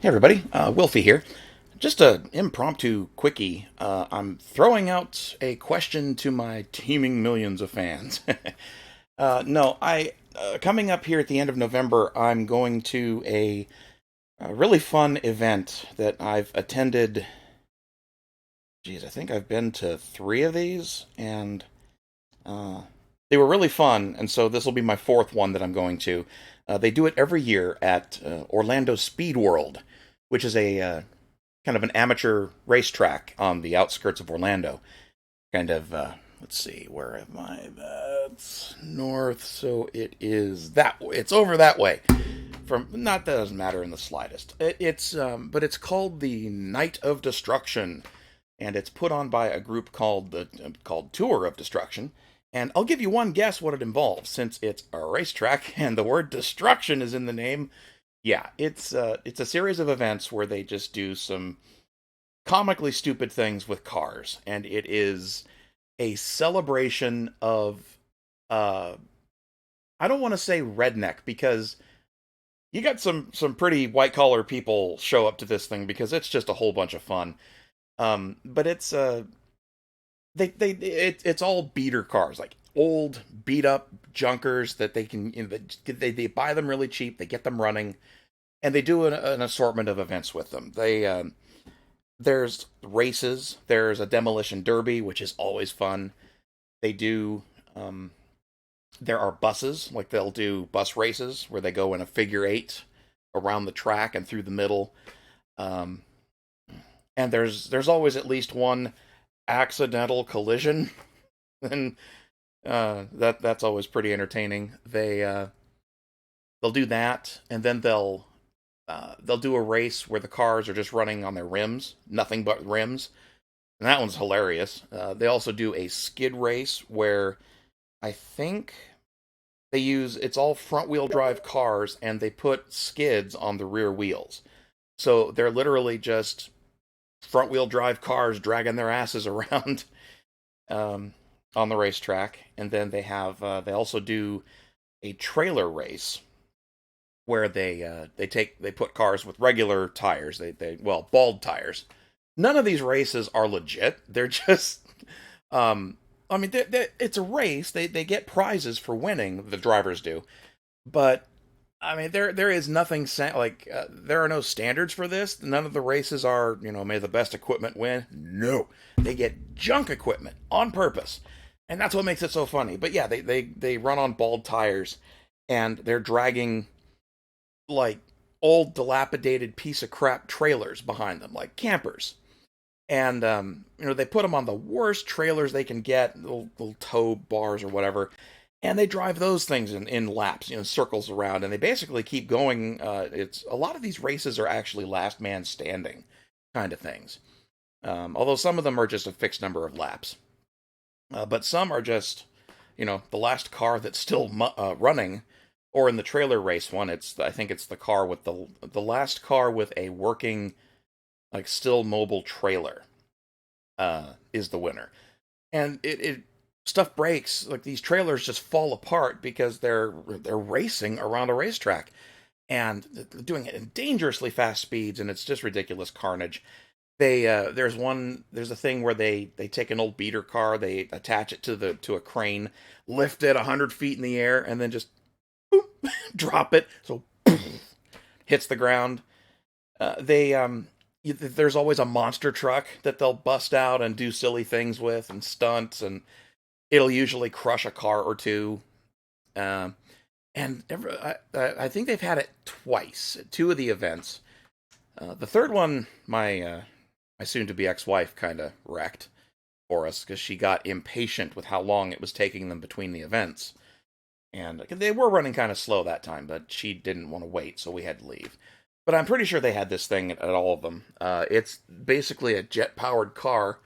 Hey everybody, Wilfie here. Just a impromptu quickie. I'm throwing out a question to my teeming millions of fans. No, I coming up here at the end of November, I'm going to a really fun event that I've attended. Geez, I think I've been to three of these, and uh, they were really fun. And so this will be my fourth one that I'm going to. They do it every year at Orlando Speedworld, which is a kind of an amateur racetrack on the outskirts of Orlando. Kind of, let's see, where am I? That's north, so it is that way. It's over that way. From not that doesn't matter in the slightest. But it's called the Night of Destruction, and it's put on by a group called Tour of Destruction. And I'll give you one guess what it involves, since it's a racetrack and the word destruction is in the name. Yeah, it's a series of events where they just do some comically stupid things with cars, and it is a celebration of uh I don't want to say redneck because you got some pretty white collar people show up to this thing because it's just a whole bunch of fun. But it's all beater cars, like old beat up junkers that they can they buy them really cheap, they get them running, and they do an assortment of events with them. There's races. There's a demolition derby, which is always fun. They do. There are buses, like they'll do bus races where they go in a figure eight around the track and through the middle. Um, and there's always at least one accidental collision, and that's always pretty entertaining. They'll do that, and then they'll do a race where the cars are just running on their rims, nothing but rims, and that one's hilarious. They also do a skid race where I think they use it's all front wheel drive cars and they put skids on the rear wheels. So they're literally just front wheel drive cars dragging their asses around um, on the racetrack. And then they also do a trailer race where they put cars with regular tires. They well, bald tires. None of these races are legit. They're just I mean, it's a race. They get prizes for winning. The drivers do, but I mean, there is nothing there are no standards for this. None of the races are may the best equipment win. No, they get junk equipment on purpose, and that's what makes it so funny. But yeah, they run on bald tires, and they're dragging like old dilapidated piece of crap trailers behind them, like campers. And they put them on the worst trailers they can get, little tow bars or whatever, and they drive those things in laps, circles around, and they basically keep going. It's a lot of these races are actually last man standing kind of things, although some of them are just a fixed number of laps, but some are just the last car that's still running. Or in the trailer race one, I think it's the car with the last car with a working, like, still mobile trailer is the winner. And it stuff breaks, like these trailers just fall apart because they're racing around a racetrack and doing it in dangerously fast speeds, and it's just ridiculous carnage. There's a thing where they take an old beater car, they attach it to a crane, lift it 100 feet in the air, and then just boop, drop it so hits the ground. They There's always a monster truck that they'll bust out and do silly things with and stunts, and it'll usually crush a car or two. Um, I think they've had it twice at two of the events. The third one, my soon-to-be ex-wife kind of wrecked for us because she got impatient with how long it was taking them between the events, and they were running kind of slow that time, but she didn't want to wait, so we had to leave. But I'm pretty sure they had this thing at all of them. It's basically a jet-powered car,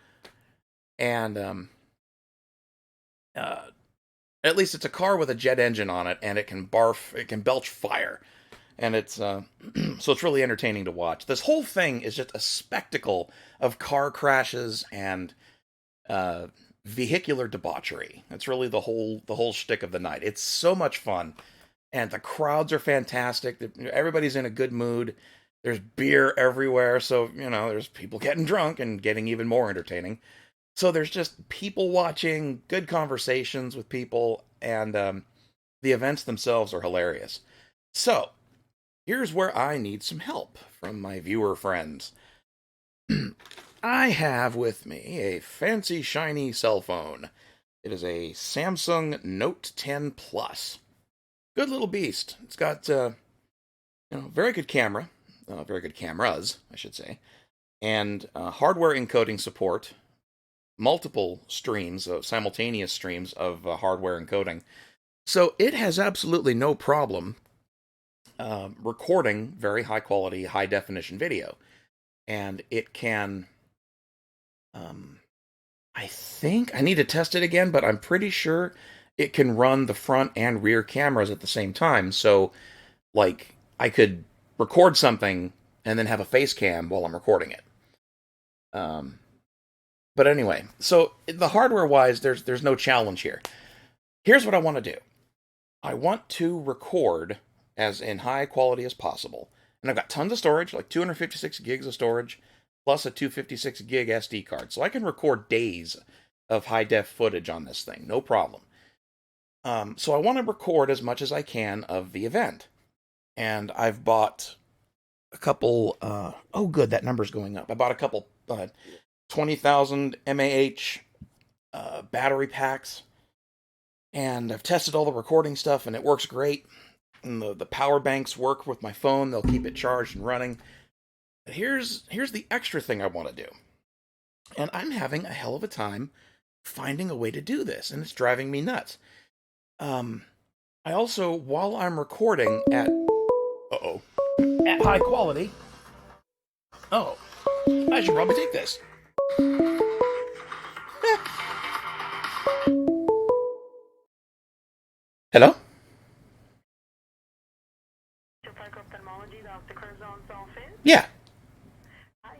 and uh, at least it's a car with a jet engine on it, and it can belch fire, and it's so it's really entertaining to watch. This whole thing is just a spectacle of car crashes and uh, vehicular debauchery. It's really the whole shtick of the night. It's so much fun, and the crowds are fantastic. Everybody's in a good mood. There's beer everywhere, so there's people getting drunk and getting even more entertaining. So there's just people watching, good conversations with people, and the events themselves are hilarious. So here's where I need some help from my viewer friends. I have with me a fancy shiny cell phone. It is a Samsung Note 10 Plus. Good little beast. It's got very good camera, very good cameras, I should say, and hardware encoding support. Multiple streams, simultaneous streams of hardware encoding. So it has absolutely no problem recording very high quality, high definition video. And it can, I think, I need to test it again, but I'm pretty sure it can run the front and rear cameras at the same time. So, like, I could record something and then have a face cam while I'm recording it. But anyway, so the hardware wise, there's no challenge here. Here's what I want to do. I want to record as in high quality as possible. And I've got tons of storage, like 256 gigs of storage, plus a 256 gig SD card. So I can record days of high def footage on this thing, no problem. So I want to record as much as I can of the event. And I've bought a couple, oh good, that number's going up. I bought a couple 20,000 mAh battery packs. And I've tested all the recording stuff, and it works great. And the power banks work with my phone. They'll keep it charged and running. But here's the extra thing I want to do. And I'm having a hell of a time finding a way to do this, and it's driving me nuts. I also, while I'm recording at high quality, I should probably take this. Hello? Yeah. Hi,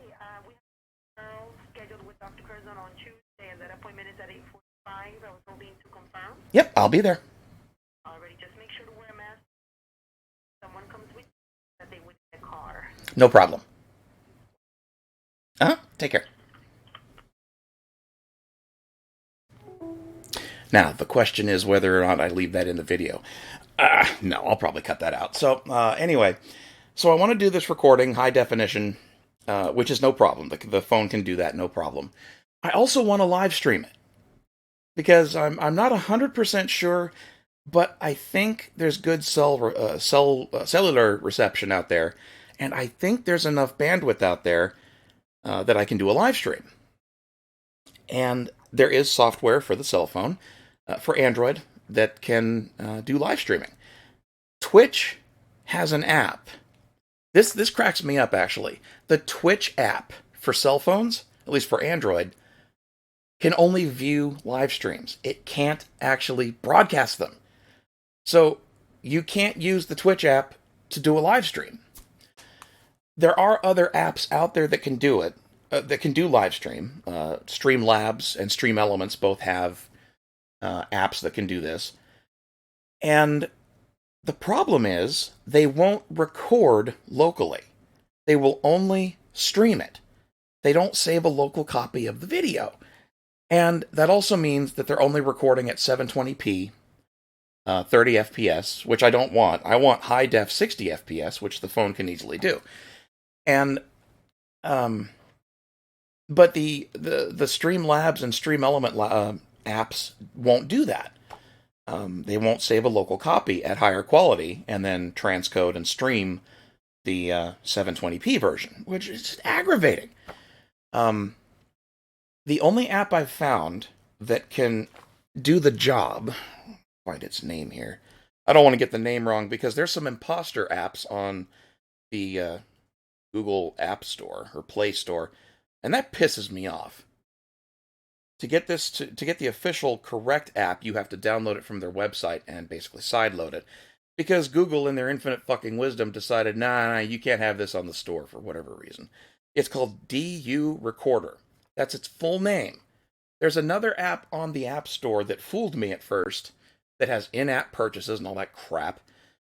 we have a girl scheduled with Dr. Curzon on Tuesday, and that appointment is at 8:45. I was hoping to confirm. Yep, I'll be there. Already, just make sure to wear a mask. Someone comes with you, that they would in the car. No problem. Take care. Now, the question is whether or not I leave that in the video. No, I'll probably cut that out. So, anyway, so I want to do this recording, high definition, which is no problem. The phone can do that, no problem. I also want to live stream it because I'm not 100% sure, but I think there's good cellular reception out there, and I think there's enough bandwidth out there that I can do a live stream. And there is software for the cell phone, for Android, that can do live streaming. Twitch has an app. This cracks me up, actually. The Twitch app for cell phones, at least for Android, can only view live streams. It can't actually broadcast them. So you can't use the Twitch app to do a live stream. There are other apps out there that can do it, that can do live stream. Streamlabs and Stream Elements both have apps that can do this. And the problem is they won't record locally. They will only stream it. They don't save a local copy of the video. And that also means that they're only recording at 720p, 30 FPS, which I don't want. I want high def 60 FPS, which the phone can easily do. And but the Streamlabs and Stream Element apps won't do that. They won't save a local copy at higher quality and then transcode and stream the 720p version, which is just aggravating. The only app I've found that can do the job, find its name here. I don't want to get the name wrong because there's some imposter apps on the Google App Store or Play Store, and that pisses me off. To get this to get the official correct app, you have to download it from their website and basically sideload it. Because Google, in their infinite fucking wisdom, decided, nah, you can't have this on the store for whatever reason. It's called DU Recorder. That's its full name. There's another app on the App Store that fooled me at first that has in-app purchases and all that crap.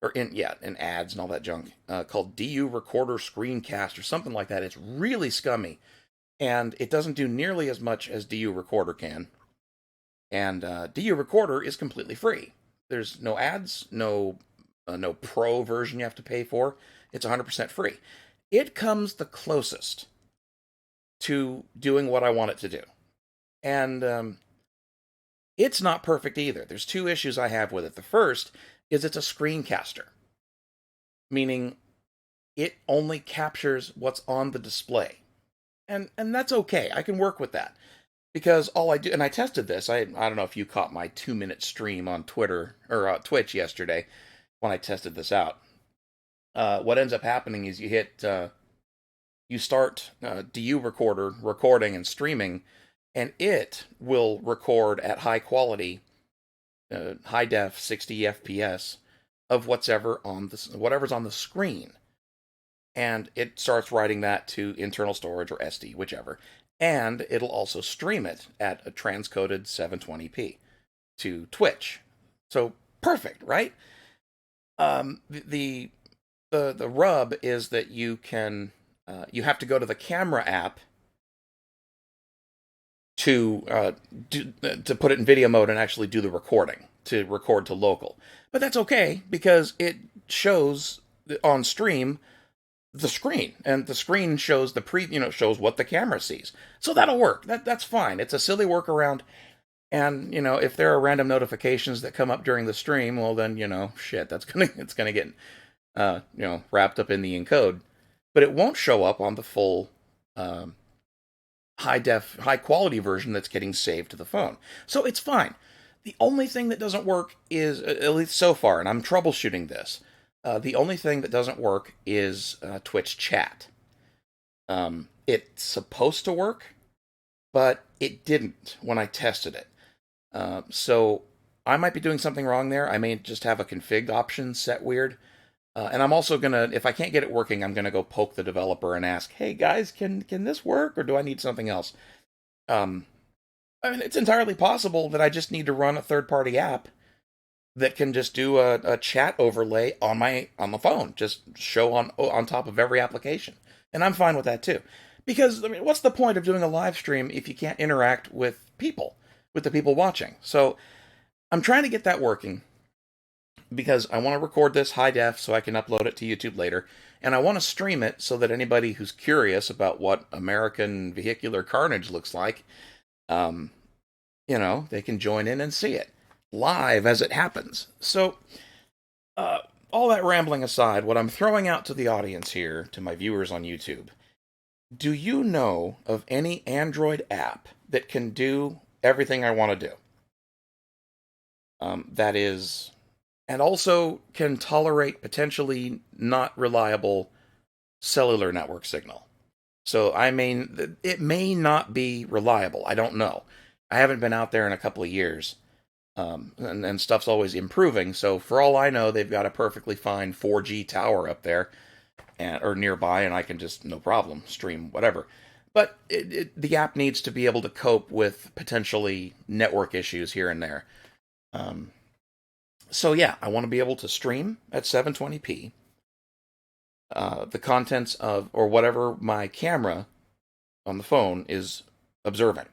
or in ads and all that junk, called DU Recorder Screencast or something like that. It's really scummy, and it doesn't do nearly as much as DU Recorder can. And DU Recorder is completely free. There's no ads, no pro version you have to pay for. It's 100% free. It comes the closest to doing what I want it to do. And it's not perfect either. There's two issues I have with it. The first is it's a screencaster, meaning it only captures what's on the display. And that's okay. I can work with that. Because all I do, and I tested this. I don't know if you caught my 2-minute stream on Twitter or Twitch yesterday when I tested this out. What ends up happening is you start DU Recorder recording and streaming, and it will record at high quality, high def, 60 FPS of whatever's on the screen, and it starts writing that to internal storage or SD, whichever. And it'll also stream it at a transcoded 720p to Twitch. So perfect, right? The rub is that you have to go to the camera app to put it in video mode and actually do the recording, to record to local. But that's okay because it shows on stream the screen, and the screen shows shows what the camera sees. So that'll work. That's fine. It's a silly workaround. And if there are random notifications that come up during the stream, well then shit, it's gonna get wrapped up in the encode. But it won't show up on the full high quality version that's getting saved to the phone. So it's fine. The only thing that doesn't work is, at least so far, and I'm troubleshooting this, the only thing that doesn't work is Twitch chat. It's supposed to work, but it didn't when I tested it. So I might be doing something wrong there. I may just have a config option set weird. And I'm also if I can't get it working, I'm gonna go poke the developer and ask, hey guys, can this work, or do I need something else? I mean, it's entirely possible that I just need to run a third-party app that can just do a chat overlay on the phone, just show on top of every application, and I'm fine with that too. Because I mean, what's the point of doing a live stream if you can't interact with the people watching? So I'm trying to get that working because I want to record this high def so I can upload it to YouTube later, and I want to stream it so that anybody who's curious about what American vehicular carnage looks like, they can join in and see it live as it happens. So, all that rambling aside, what I'm throwing out to the audience here, to my viewers on YouTube, do you know of any Android app that can do everything I want to do? That is, and also can tolerate potentially not reliable cellular network signal. So it may not be reliable. I don't know. I haven't been out there in a couple of years. And stuff's always improving, so for all I know, they've got a perfectly fine 4G tower up there, or nearby, and I can just, no problem, stream whatever. But the app needs to be able to cope with potentially network issues here and there. So yeah, I want to be able to stream at 720p the contents of, or whatever my camera on the phone is observing.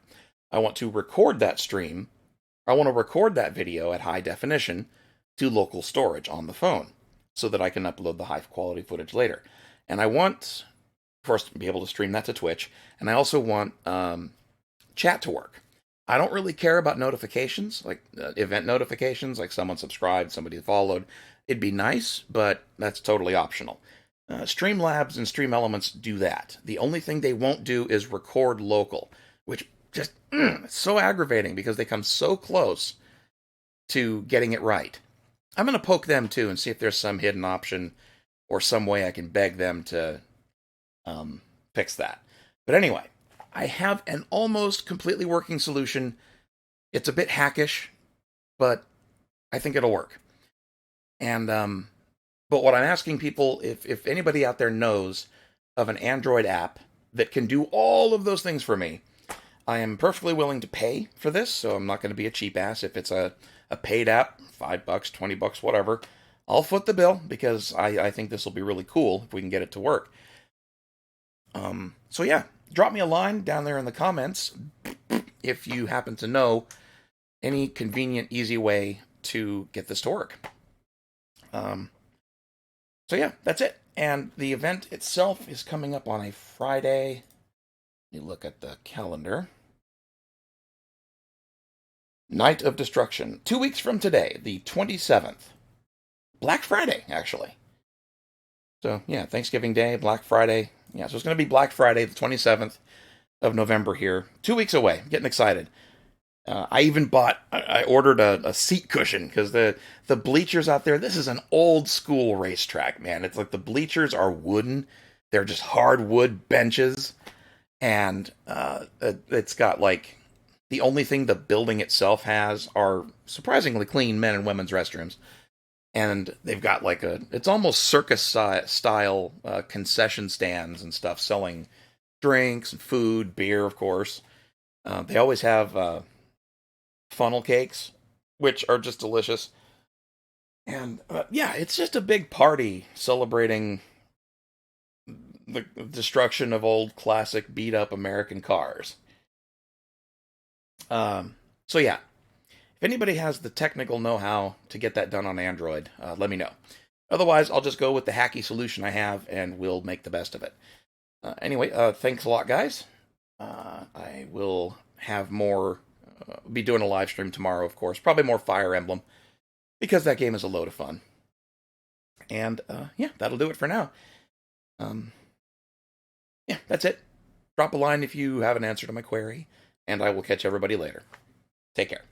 I want to record that stream. I want to record that video at high definition to local storage on the phone so that I can upload the high quality footage later. And I want, first, to be able to stream that to Twitch, and I also want chat to work. I don't really care about notifications, like event notifications, like someone subscribed, somebody followed. It'd be nice, but that's totally optional. Streamlabs and Stream Elements do that. The only thing they won't do is record local, which just it's so aggravating because they come so close to getting it right. I'm going to poke them too and see if there's some hidden option or some way I can beg them to fix that. But anyway, I have an almost completely working solution. It's a bit hackish, but I think it'll work. And but what I'm asking people, if anybody out there knows of an Android app that can do all of those things for me, I am perfectly willing to pay for this, so I'm not going to be a cheap ass. If it's a paid app, $5, $20, whatever, I'll foot the bill because I think this will be really cool if we can get it to work. So yeah, drop me a line down there in the comments if you happen to know any convenient, easy way to get this to work. So yeah, that's it. And the event itself is coming up on a Friday. Let me look at the calendar. Night of Destruction. 2 weeks from today, the 27th. Black Friday, actually. So yeah, Thanksgiving Day, Black Friday. Yeah, so it's going to be Black Friday, the 27th of November here. 2 weeks away. Getting excited. I ordered a seat cushion because the bleachers out there, this is an old school racetrack, man. It's like the bleachers are wooden. They're just hardwood benches. And it's got like, the only thing the building itself has are surprisingly clean men and women's restrooms. And they've got like it's almost circus style concession stands and stuff selling drinks and food, beer, of course. They always have funnel cakes, which are just delicious. And yeah, it's just a big party celebrating the destruction of old classic beat up American cars. So yeah, if anybody has the technical know-how to get that done on Android, let me know. Otherwise, I'll just go with the hacky solution I have, and we'll make the best of it. Anyway, thanks a lot, guys. I will have more. Be doing a live stream tomorrow, of course. Probably more Fire Emblem, because that game is a load of fun. And yeah, that'll do it for now. Yeah, that's it. Drop a line if you have an answer to my query, and I will catch everybody later. Take care.